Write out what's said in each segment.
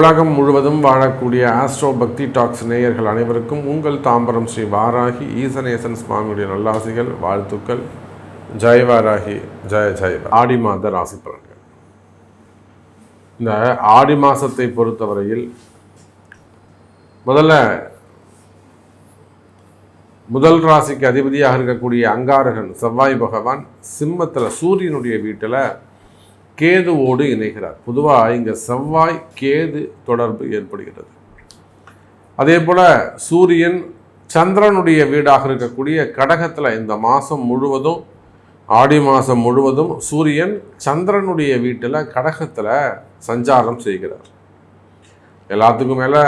உலகம் முழுவதும் வாழக்கூடிய ஆஸ்ட்ரோ பக்தி டாக்ஸ் நேயர்கள் அனைவருக்கும் உங்கள் தாம்பரம் ஸ்ரீ வாராகி ஈசனேசன் சுவாமியுடைய நல்லாசிகள், வாழ்த்துக்கள். ஜெய் வாராகி, ஜெய ஜெய. ஆடி மாத ராசி பலன்கள். இந்த ஆடி மாதத்தை பொறுத்தவரையில் முதல் ராசிக்கு அதிபதியாக இருக்கக்கூடிய அங்காரகன் செவ்வாய் பகவான் சிம்மத்தில் சூரியனுடைய வீட்டில் கேதுவோடு இணைகிறார். பொதுவாக இங்கே செவ்வாய் கேது தொடர்பு ஏற்படுகிறது. அதே போல் சூரியன் சந்திரனுடைய வீடாக இருக்கக்கூடிய கடகத்தில் இந்த மாதம் முழுவதும், ஆடி மாதம் முழுவதும் சூரியன் சந்திரனுடைய வீட்டில் கடகத்தில் சஞ்சாரம் செய்கிறார். எல்லாத்துக்கும் மேலே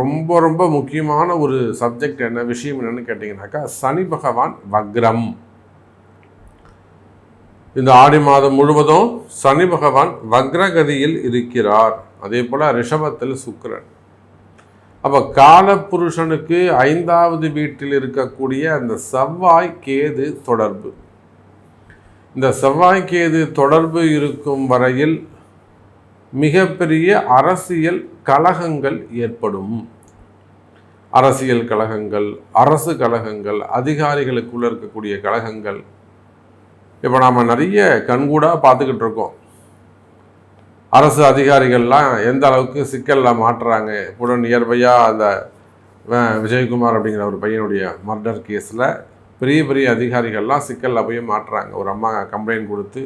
ரொம்ப ரொம்ப முக்கியமான ஒரு சப்ஜெக்ட் விஷயம் என்னன்னு கேட்டிங்கனாக்கா, சனி பகவான் வக்ரம். இந்த ஆடி மாதம் முழுவதும் சனி பகவான் வக்ரகதியில் இருக்கிறார். அதே போல் ரிஷபத்தில் சுக்கிரன். அப்போ காலபுருஷனுக்கு 5வது வீட்டில் இருக்கக்கூடிய அந்த செவ்வாய் கேது தொடர்பு. இந்த செவ்வாய் கேது தொடர்பு இருக்கும் வரையில் மிகப்பெரிய அரசியல் கலகங்கள் ஏற்படும். அரசியல் கலகங்கள், அரசு கலகங்கள், அதிகாரிகளுக்குள்ள இருக்கக்கூடிய கலகங்கள். இப்போ நாம் நிறைய கண்கூடாக பார்த்துக்கிட்டு இருக்கோம். அரசு அதிகாரிகள்லாம் எந்த அளவுக்கு சிக்கலில் மாட்டுறாங்க. கூட நியர்பையாக அந்த விஜயகுமார் அப்படிங்கிற ஒரு பையனுடைய மர்டர் கேஸில் பெரிய பெரிய அதிகாரிகள்லாம் சிக்கலில் போய் மாட்டுறாங்க. ஒரு அம்மா கம்ப்ளைண்ட் கொடுத்து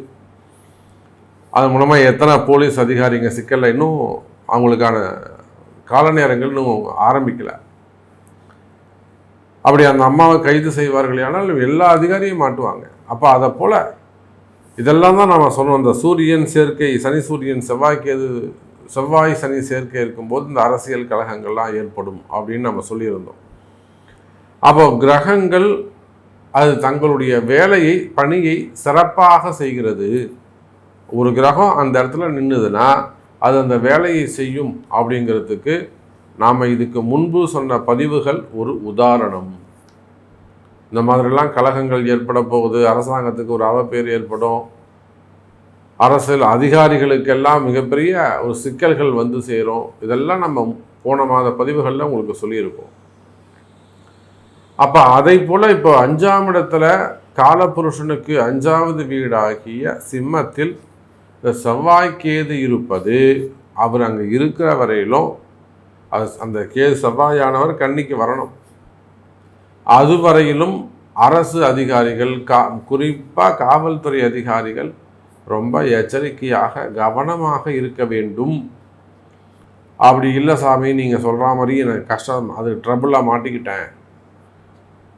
அது மூலமாக எத்தனை போலீஸ் அதிகாரிங்க சிக்கலில் இன்னும் அவங்களுக்கான கால நேரங்கள் இன்னும் ஆரம்பிக்கலை. அப்படி அந்த அம்மாவை கைது செய்வார்கள், ஆனால் எல்லா அதிகாரியும் மாட்டுவாங்க. அப்போ அதை போல் இதெல்லாம் தான் நம்ம சொன்னோம். இந்த சூரியன் சேர்க்கை, சனி சூரியன் செவ்வாய் சனி சேர்க்கை இருக்கும்போது இந்த அரசியல் கலகங்கள்லாம் ஏற்படும் அப்படின்னு நம்ம சொல்லியிருந்தோம். அப்போ கிரகங்கள் அது தங்களுடைய வேலையை, பணியை சிறப்பாக செய்கிறது. ஒரு கிரகம் அந்த இடத்துல நின்றுதுன்னா அது அந்த வேலையை செய்யும் அப்படிங்கிறதுக்கு நாம் இதுக்கு முன்பு சொன்ன பதிவுகள் ஒரு உதாரணம். இந்த மாதிரிலாம் கலகங்கள் ஏற்பட போகுது. அரசாங்கத்துக்கு ஒரு அவப்பேர் ஏற்படும். அரசியல் அதிகாரிகளுக்கெல்லாம் மிகப்பெரிய ஒரு சிக்கல்கள் வந்து சேரும். இதெல்லாம் நம்ம போன மாத பதிவுகளில் உங்களுக்கு சொல்லியிருக்கோம். அப்போ அதை போல் இப்போ 5ஆம் இடத்துல காலபுருஷனுக்கு 5வது வீடாகிய சிம்மத்தில் இந்த செவ்வாய்க்கேது இருப்பது, அவர் அங்கே இருக்கிற வரையிலும் அந்த கேது செவ்வாயானவர் கன்னிக்கு வரணும். அதுவரையிலும் அரசு அதிகாரிகள், குறிப்பாக காவல்துறை அதிகாரிகள் ரொம்ப எச்சரிக்கையாக கவனமாக இருக்க வேண்டும். அப்படி இல்லை சாமி, நீங்கள் சொல்கிற மாதிரி எனக்கு கஷ்டம், அது ட்ரபிளாக மாட்டிக்கிட்டேன்,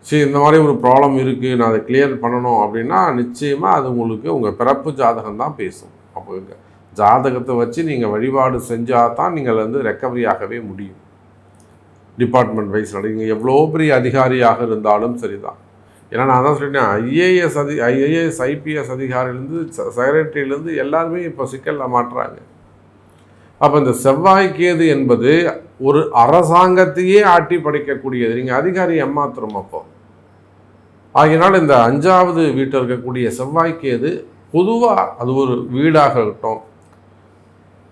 சரி இந்த மாதிரி ஒரு ப்ராப்ளம் இருக்குது, நான் அதை கிளியர் பண்ணணும் அப்படின்னா நிச்சயமாக அது உங்களுக்கு உங்கள் பிறப்பு ஜாதகம் தான் பேசும். அப்போ ஜாதகத்தை வச்சு நீங்கள் வழிபாடு செஞ்சால் தான் நீங்கள் ரெக்கவரி ஆகவே முடியும். டிபார்ட்மெண்ட் வைஸ் நடங்க, எவ்வளோ பெரிய அதிகாரியாக இருந்தாலும் சரிதான். ஏன்னா நான் தான் சொல்லிட்டேன், ஐஏஎஸ் ஐபிஎஸ் அதிகாரிலேருந்து செக்ரட்டரியிலேருந்து எல்லாருமே இப்போ சிக்கலில் மாட்டுறாங்க. அப்போ இந்த செவ்வாய்க்கேது என்பது ஒரு அரசாங்கத்தையே ஆட்டி படைக்கக்கூடியது. நீங்கள் அதிகாரி ஏமாத்திரம் அப்போ. ஆகினால் இந்த 5வது வீட்டில் இருக்கக்கூடிய செவ்வாய்க்கேது பொதுவாக அது ஒரு வீடாக இருக்கட்டும்,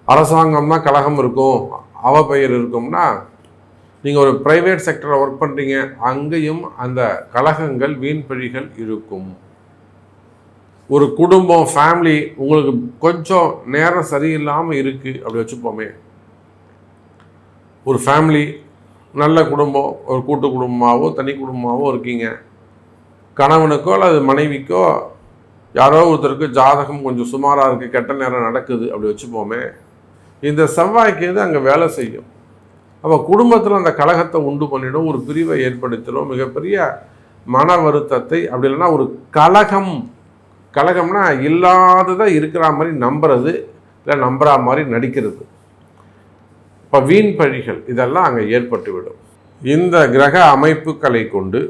அரசாங்கம்னா கலகம் இருக்கும், அவப்பெயர் இருக்கும்னா, நீங்கள் ஒரு ப்ரைவேட் செக்டரில் ஒர்க் பண்ணுறீங்க, அங்கேயும் அந்த கலகங்கள், வீண்பழிகள் இருக்கும். ஒரு குடும்பம், ஃபேமிலி உங்களுக்கு கொஞ்சம் நேரம் சரியில்லாமல் இருக்குது அப்படி வச்சுப்போமே. ஒரு ஃபேமிலி நல்ல குடும்பம், ஒரு கூட்டு குடும்பமாகவோ தனி குடும்பமாகவோ இருக்கீங்க. கணவனுக்கோ அல்லது மனைவிக்கோ யாரோ ஒருத்தருக்கு ஜாதகம் கொஞ்சம் சுமாராக இருக்குது, கெட்ட நேரம் நடக்குது அப்படி வச்சுப்போமே. இந்த செவ்வாய்க்கேது அங்கே வேலை செய்யும். அப்போ குடும்பத்தில் அந்த கலகத்தை உண்டு பண்ணிடும், ஒரு பிரிவை ஏற்படுத்திடும், மிகப்பெரிய மன வருத்தத்தை. அப்படி இல்லைன்னா ஒரு கலகம்னா இல்லாததை இருக்கிற மாதிரி நம்புறது, இல்லை நம்புற மாதிரி நடிக்கிறது. இப்போ வீண் பழிகள் இதெல்லாம் அங்கே ஏற்பட்டுவிடும். இந்த கிரக அமைப்புகளை கொண்டு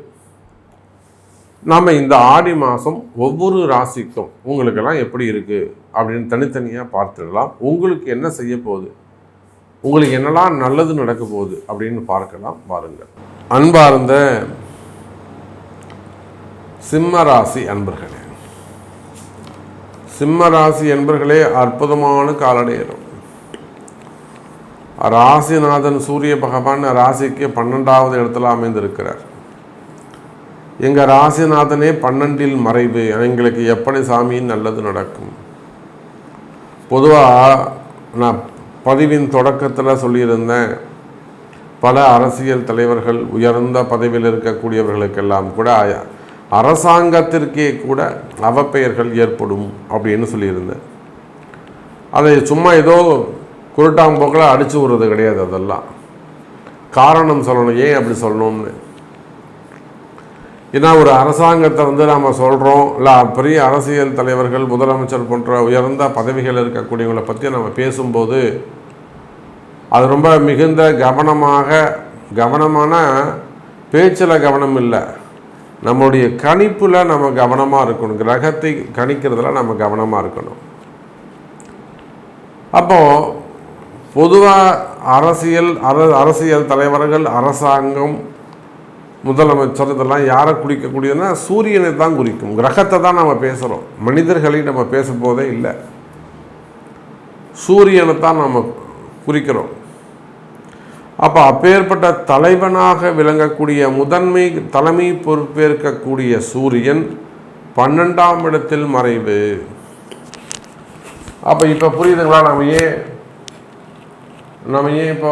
நாம் இந்த ஆடி மாதம் ஒவ்வொரு ராசிக்கும் உங்களுக்கெல்லாம் எப்படி இருக்குது அப்படின்னு தனித்தனியாக பார்த்துடலாம். உங்களுக்கு என்ன செய்ய போகுது, உங்களுக்கு என்னெல்லாம் நல்லது நடக்க போகுது அப்படின்னு பார்க்கலாம். பாருங்கள். அன்பார்ந்த சிம்ம ராசி அன்பர்களே, சிம்ம ராசி என்பர்களே, அற்புதமான கால நேரம். ராசிநாதன் சூரிய பகவான் ராசிக்கு 12வது இடத்துல அமைந்திருக்கிறார். எங்கள் ராசிநாதனே 12ல் மறைவு, எங்களுக்கு எப்படி சாமி நல்லது நடக்கும்? பொதுவாக நான் பதிவின் தொடக்கத்தில் சொல்லியிருந்தேன், பல அரசியல் தலைவர்கள் உயர்ந்த பதவியில் இருக்கக்கூடியவர்களுக்கெல்லாம் கூட அரசாங்கத்திற்கே கூட அவப்பெயர்கள் ஏற்படும் அப்படின்னு சொல்லியிருந்தேன். அதை சும்மா ஏதோ குருட்டாம்போக்கில் அடிச்சு விடுறது கிடையாது. அதெல்லாம் காரணம் சொல்லணும், ஏன் அப்படி சொல்லணும்னு. ஏன்னா ஒரு அரசாங்கத்தை நாம் சொல்கிறோம் இல்லை, பெரிய அரசியல் தலைவர்கள், முதலமைச்சர் போன்ற உயர்ந்த பதவிகள் இருக்கக்கூடியவங்களை பற்றி நம்ம பேசும்போது அது ரொம்ப மிகுந்த கவனமான பேச்சில் கவனம் இல்லை, நம்மளுடைய கணிப்பில் நம்ம கவனமாக இருக்கணும். கிரகத்தை கணிக்கிறதுல நம்ம கவனமாக இருக்கணும். அப்போது பொதுவாக அரசியல் தலைவர்கள், அரசாங்கம், முதலமைச்சர் இதெல்லாம் யாரை குறிக்கக்கூடியதுன்னா சூரியனை தான் குறிக்கும். கிரகத்தை தான் நம்ம பேசுகிறோம், மனிதர்களை நம்ம பேசும்போதே இல்லை, சூரியனை தான் நம்ம குறிக்கிறோம். அப்போ அப்பேற்பட்ட தலைவனாக விளங்கக்கூடிய தலைமை பொறுப்பேற்கக்கூடிய சூரியன் 12ஆம் இடத்தில் மறைவு. அப்போ இப்போ புரியுதுங்களா நம்ம ஏன் இப்போ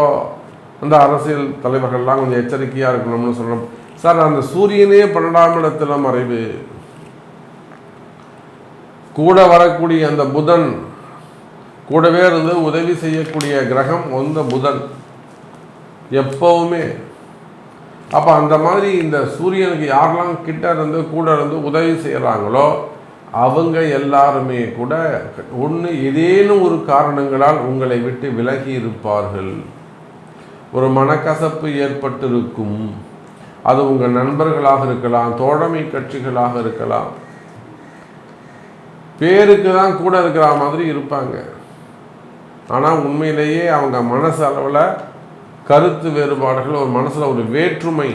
அந்த அரசியல் தலைவர்கள்லாம் கொஞ்சம் எச்சரிக்கையாக இருக்கணும்னு சொல்கிறோம். சார், அந்த சூரியனே 12ஆம் இடத்துல மறைவு, கூட வரக்கூடிய அந்த புதன் கூடவே இருந்து உதவி செய்யக்கூடிய கிரகம் அந்த புதன் எப்பவுமே. அப்போ அந்த மாதிரி இந்த சூரியனுக்கு யாரெல்லாம் கிட்ட இருந்து கூட இருந்து உதவி செய்கிறாங்களோ அவங்க எல்லாருமே கூட ஏதேனும் ஒரு காரணங்களால் உங்களை விட்டு விலகி இருப்பார்கள். ஒரு மனக்கசப்பு ஏற்பட்டிருக்கும். அது உங்கள் நண்பர்களாக இருக்கலாம், தோழமை கட்சிகளாக இருக்கலாம். பேருக்கு தான் கூட இருக்கிற மாதிரி இருப்பாங்க, ஆனால் உண்மையிலேயே அவங்க மனசு அளவில் கருத்து வேறுபாடுகள், ஒரு மனசில் ஒரு வேற்றுமை,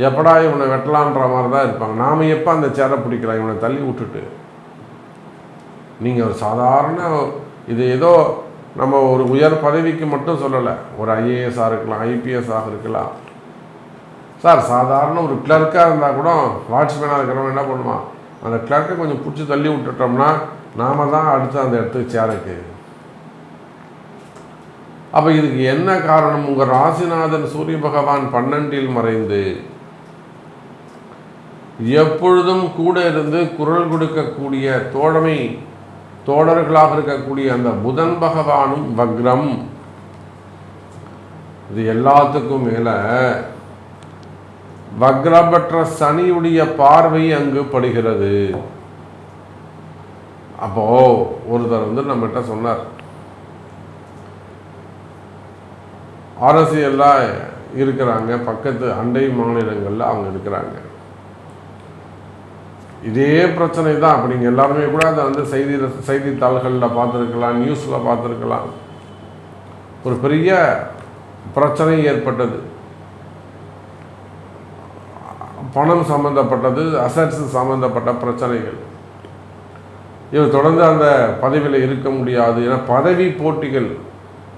எப்படா இவனை வெட்டலான்ற மாதிரி தான் இருப்பாங்க. நாம் எப்போ அந்த சேரை பிடிக்கலாம், இவனை தள்ளி விட்டுட்டு. நீங்கள் ஒரு சாதாரண இது ஏதோ நம்ம ஒரு உயர் பதவிக்கு மட்டும் சொல்லலை, ஒரு ஐஏஎஸ்ஸாக இருக்கலாம், ஐபிஎஸ்ஸாக இருக்கலாம். சார், சாதாரண ஒரு கிளர்க்காக இருந்தால் கூட வாட்ச்மேனாக இருக்கிறவங்க என்ன பண்ணுவான், அந்த கிளர்க்கை கொஞ்சம் பிடிச்சி தள்ளி விட்டுட்டோம்னா நாம் தான் அடுத்து அந்த இடத்துக்கு சேருக்கு. அப்போ இதுக்கு என்ன காரணம்? உங்கள் ராசிநாதன் சூரிய பகவான் 12ல் மறைந்து எப்பொழுதும் கூட இருந்து குரல் கொடுக்கக்கூடிய தோழர்களாக இருக்கக்கூடிய அந்த புதன் பகவானும் வக்ரம். இது எல்லாத்துக்கும் மேல வக்ரபற்ற சனியுடைய பார்வை அங்கு படுகிறது. அப்போ ஒருத்தர் நம்மகிட்ட சொன்னார், அரசியல்லாம் இருக்கிறாங்க, பக்கத்து அண்டை மாநிலங்களில் அவங்க இருக்கிறாங்க, இதே பிரச்சனை தான். அப்போ நீங்கள் எல்லாருமே கூட அதை செய்தித்தாள்களில் பார்த்துருக்கலாம், நியூஸில் பார்த்துருக்கலாம். ஒரு பெரிய பிரச்சனை ஏற்பட்டது, பணம் சம்பந்தப்பட்டது, அசட்ஸ் சம்பந்தப்பட்ட பிரச்சனைகள். இவர் தொடர்ந்து அந்த பதவியில் இருக்க முடியாது. ஏன்னா பதவி போட்டிகள்,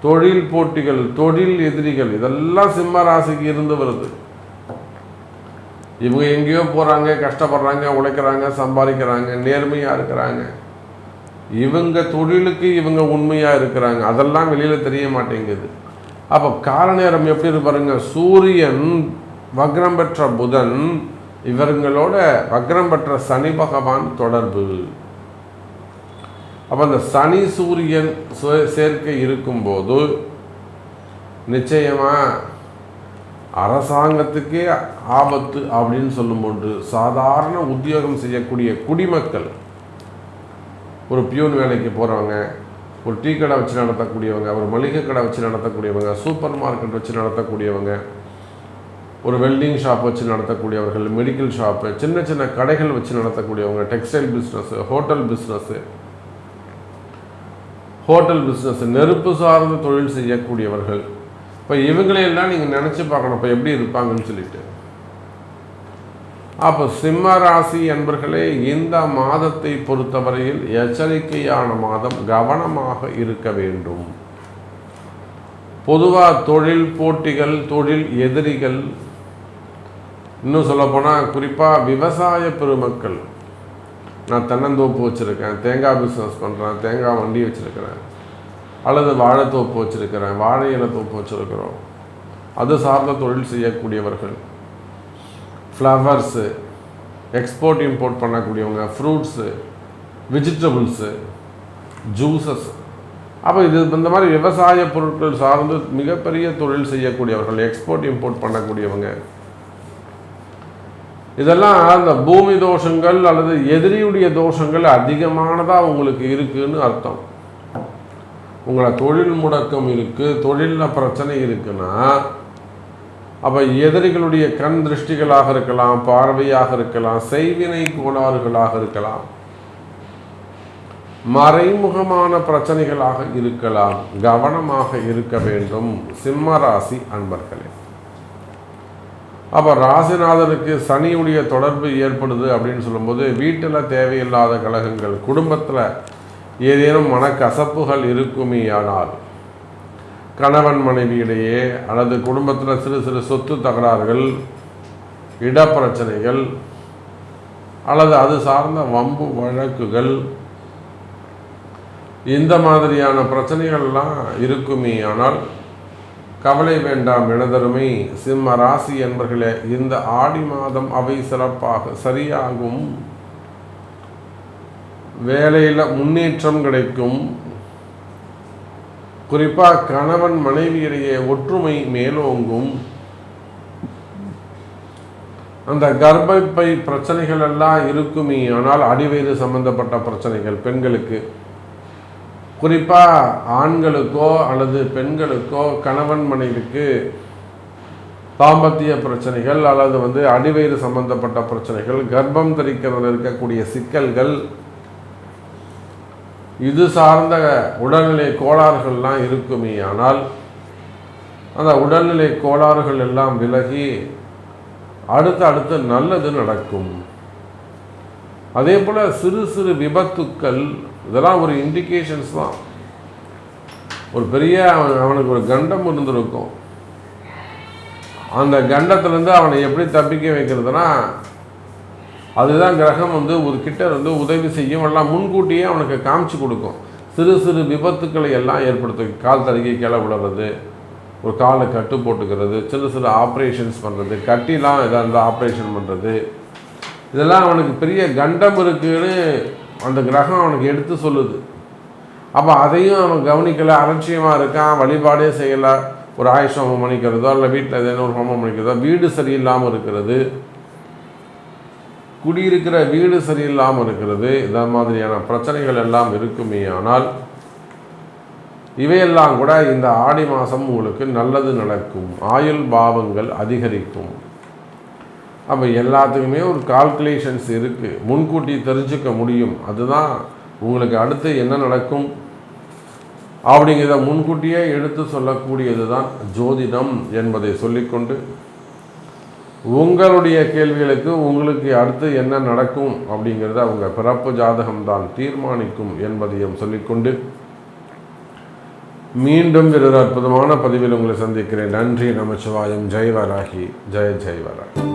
தொழில் போட்டிகள், தொழில் எதிரிகள், இதெல்லாம் சிம்ம ராசிக்கு இருந்து வருது. இவங்க எங்கேயோ போகிறாங்க, கஷ்டப்படுறாங்க, உழைக்கிறாங்க, சம்பாதிக்கிறாங்க, நேர்மையாக இருக்கிறாங்க. இவங்க தொழிலுக்கு இவங்க உண்மையாக இருக்கிறாங்க, அதெல்லாம் வெளியில் தெரிய மாட்டேங்குது. அப்போ கால நேரம் எப்படி இருப்பாருங்க, சூரியன் வக்ரம் பெற்ற புதன், இவங்களோட வக்ரம் பெற்ற சனி பகவான் தொடர்பு. அப்போ அந்த சனி சூரியன் சேர்க்கை இருக்கும்போது நிச்சயமாக அரசாங்கத்துக்கே ஆபத்து அப்படின்னு சொல்லும்போது, சாதாரண உத்தியோகம் செய்யக்கூடிய குடிமக்கள், ஒரு பியூன் வேலைக்கு போகிறவங்க, ஒரு டீ கடை வச்சு நடத்தக்கூடியவங்க, ஒரு மளிகை கடை வச்சு நடத்தக்கூடியவங்க, சூப்பர் மார்க்கெட் வச்சு நடத்தக்கூடியவங்க, ஒரு வெல்டிங் ஷாப் வச்சு நடத்தக்கூடியவர்கள், மெடிக்கல் ஷாப்பு, சின்ன சின்ன கடைகள் வச்சு நடத்தக்கூடியவங்க, டெக்ஸ்டைல் பிஸ்னஸ்ஸு, ஹோட்டல் பிஸ்னஸ், நெருப்பு சார்ந்த தொழில் செய்யக்கூடியவர்கள். இப்போ இவங்களையெல்லாம் நீங்கள் நினச்சி பார்க்கணும், இப்போ எப்படி இருப்பாங்கன்னு சொல்லிட்டு. அப்போ சிம்ம ராசி என்பர்களே, இந்த மாதத்தை பொறுத்தவரையில் எச்சரிக்கையான மாதம், கவனமாக இருக்க வேண்டும். பொதுவாக தொழில் போட்டிகள், தொழில் எதிரிகள், இன்னும் சொல்லப்போனால் குறிப்பாக விவசாய பெருமக்கள், நான் தென்னந்தோப்பு வச்சுருக்கேன், தேங்காய் பிஸ்னஸ் பண்ணுறேன், தேங்காய் வண்டி வச்சுருக்கிறேன், அல்லது வாழைத்தோப்பு வச்சுருக்கிறேன், வாழை இலை தோப்பு வச்சுருக்கிறோம், அது சார்ந்த தொழில் செய்யக்கூடியவர்கள், ஃப்ளவர்ஸு, எக்ஸ்போர்ட் இம்போர்ட் பண்ணக்கூடியவங்க, ஃப்ரூட்ஸு, வெஜிடபிள்ஸு, ஜூஸஸ், அப்போ இது இந்த மாதிரி விவசாய பொருட்கள் சார்ந்து மிகப்பெரிய தொழில் செய்யக்கூடியவர்கள், எக்ஸ்போர்ட் இம்போர்ட் பண்ணக்கூடியவங்க, இதெல்லாம் அந்த பூமி தோஷங்கள் அல்லது எதிரியுடைய தோஷங்கள் அதிகமானதாக உங்களுக்கு இருக்குன்னு அர்த்தம். உங்களை தொழில் முடக்கம் இருக்குது, தொழிலில் பிரச்சனை இருக்குன்னா அப்போ எதிரிகளுடைய கண் திருஷ்டிகளாக இருக்கலாம், பார்வையாக இருக்கலாம், செய்வினை கோளாறுகளாக இருக்கலாம், மறைமுகமான பிரச்சனைகளாக இருக்கலாம். கவனமாக இருக்க வேண்டும் சிம்ம ராசி அன்பர்களே. அப்போ ராசிநாதனுக்கு சனியுடைய தொடர்பு ஏற்படுது அப்படின்னு சொல்லும்போது வீட்டில் தேவையில்லாத கலகங்கள், குடும்பத்தில் ஏதேனும் மனக்கசப்புகள் இருக்குமே, ஆனால் கணவன் மனைவியிடையே அல்லது குடும்பத்தில் சிறு சிறு சொத்து தகராறுகள், இடப்பிரச்சனைகள் அல்லது அது சார்ந்த வம்பு வழக்குகள், இந்த மாதிரியான பிரச்சனைகள்லாம் இருக்குமே, ஆனால் கவலை வேண்டாம் எனதருமை சிம்ம ராசி என்பர்களே. இந்த ஆடி மாதம் அவை சிறப்பாக சரியாகும், வேலையில் முன்னேற்றம் கிடைக்கும். குறிப்பாக கணவன் மனைவியிடையே ஒற்றுமை மேலோங்கும். அந்த கர்ப்பப்பை பிரச்சனைகள் எல்லாம் இருக்குமே, ஆனால் அடிவயிறு சம்பந்தப்பட்ட பிரச்சனைகள் பெண்களுக்கு, குறிப்பாக ஆண்களுக்கோ அல்லது பெண்களுக்கோ கணவன் மனைவிக்கு தாம்பத்திய பிரச்சனைகள் அல்லது அடிவயிறு சம்பந்தப்பட்ட பிரச்சனைகள், கர்ப்பம் தரிக்கிறதுல இருக்கக்கூடிய சிக்கல்கள், இது சார்ந்த உடல்நிலை கோளாறுகள்லாம் இருக்குமே, ஆனால் அந்த உடல்நிலை கோளாறுகள் எல்லாம் விலகி அடுத்து நல்லது நடக்கும். அதே போல் சிறு சிறு விபத்துக்கள், இதெல்லாம் ஒரு இண்டிகேஷன்ஸ் தான். ஒரு பெரிய அவனுக்கு ஒரு கண்டம் இருந்திருக்கும், அந்த கண்டத்திலேருந்து அவனை எப்படி தப்பிக்க வைக்கிறதுனா அதுதான் கிரகம் ஒரு கிட்ட உதவி செய்யும், எல்லாம் முன்கூட்டியே அவனுக்கு காமிச்சு கொடுக்கும். சிறு சிறு விபத்துக்களை எல்லாம் ஏற்படுத்தும். கால் தடுக்கி கீழே விழுறது, ஒரு காலை கட்டு போட்டுக்கிறது, சிறு சிறு ஆப்ரேஷன்ஸ் பண்ணுறது, கட்டிலாம் எதாவது இருந்தால் ஆப்ரேஷன் பண்ணுறது, இதெல்லாம் அவனுக்கு பெரிய கண்டம் இருக்குன்னு அந்த கிரகம் அவனுக்கு எடுத்து சொல்லுது. அப்போ அதையும் அவன் கவனிக்கலை, அலட்சியமாக இருக்கான், வழிபாடே செய்யலை, ஒரு ஆயுஷ் ஹோமம் பண்ணிக்கிறதோ இல்லை வீட்டில் ஏதேனும் ஒரு ஹோமம் பண்ணிக்கிறதோ, வீடு சரியில்லாமல் இருக்கிறது, குடியிருக்கிற வீடு சரியில்லாமல் இருக்கிறது, இந்த மாதிரியான பிரச்சனைகள் எல்லாம் இருக்குமே, ஆனால் இவையெல்லாம் கூட இந்த ஆடி மாதம் உங்களுக்கு நல்லது நடக்கும், ஆயுள் பாவங்கள் அதிகரிக்கும். அப்போ எல்லாத்துக்குமே ஒரு கால்குலேஷன்ஸ் இருக்குது, முன்கூட்டி தெரிஞ்சுக்க முடியும். அதுதான் உங்களுக்கு அடுத்து என்ன நடக்கும் அப்படிங்கிறத முன்கூட்டியே எடுத்து சொல்லக்கூடியது தான் ஜோதிடம் என்பதை சொல்லிக்கொண்டு, உங்களுடைய கேள்விகளுக்கு உங்களுக்கு அடுத்து என்ன நடக்கும் அப்படிங்கிறத அவங்க பிறப்பு ஜாதகம்தான் தீர்மானிக்கும் என்பதையும் சொல்லிக்கொண்டு, மீண்டும் வேறொரு அற்புதமான பதிவில் உங்களை சந்திக்கிறேன். நன்றி, நமச்சிவாயம். ஜெய் வராகி, ஜெய் ஜெய் வராகி.